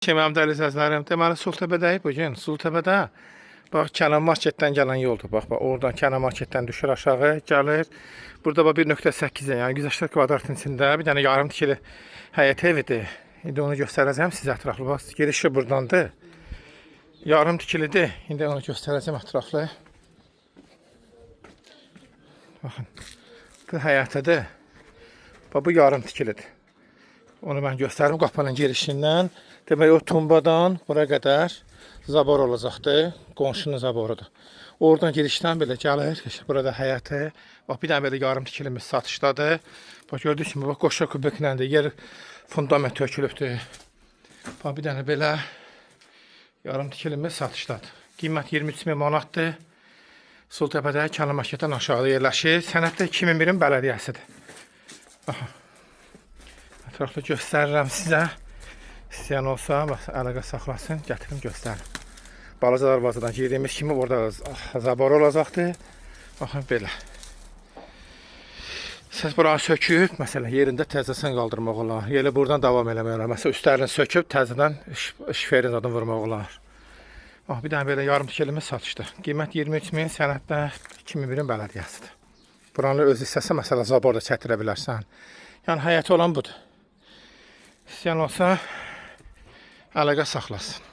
Mənim dəyərli izləyicilərim, deməli Sultəpədəyik bu gün. Sultəpədə bax Kənan marketdən gələn yoldur. Bax, oradan Kənan marketdən düşür aşağı, gəlir. Burada bax 1.8, yəni 180 kvadratın içində bir dənə yarım tikili həyət evidir. İndi onu göstərəcəm sizə ətraflı. Bax, girişi burdandır. Yarım tikilidir. İndi onu göstərəcəm ətraflı. Baxın. Bu həyətidir. Bax, bu yarım tikilidir. Onu mən göstərim qapının girişindən. Demək, o tumbadan bura qədər zabor olacaqdır. Qonşunun zaborudur. Oradan girişdən belə gəlir. Burada həyəti. Bax, bir dənə belə yarım tikilimiz satışdadır. Bax, gördüyünüz kimi, bax, qoşa kubiklərdir. Yer fundament tökülübdür. Bax, bir dənə belə yarım tikilimiz satışdadır. Qiymət 23.000 manatdır. Sultəpədə Kənan marketdən aşağıda yerləşir. Sənəddə 2001-in bələdiyyəsidir. Baxın. Ətraflı göstərirəm sizə. İstəyən olsa, əlaqə saxlasın, gətirim göstərim. Balaca darvazadan girdiyimiz kimi orada zabor olacaqdır. Baxın, belə. Siz buranı söküb, məsələn, yerində təzəsən qaldırmaq olar. Yerlə buradan davam eləmək olar. Məsələn, üstlərini söküb, təzədən şiferin adını vurmaq olar. Bax, bir dənə belə yarım tikilimiz satışdır. Qiymət 23.000, sənəddə 2001-in bələdiyyəsidir. Buranı öz hissəsi, məsələn, zabor da çətirə bilərsən. Yəni, həyəti olan budur. İstəyən olsa, əlaqə saxlasın.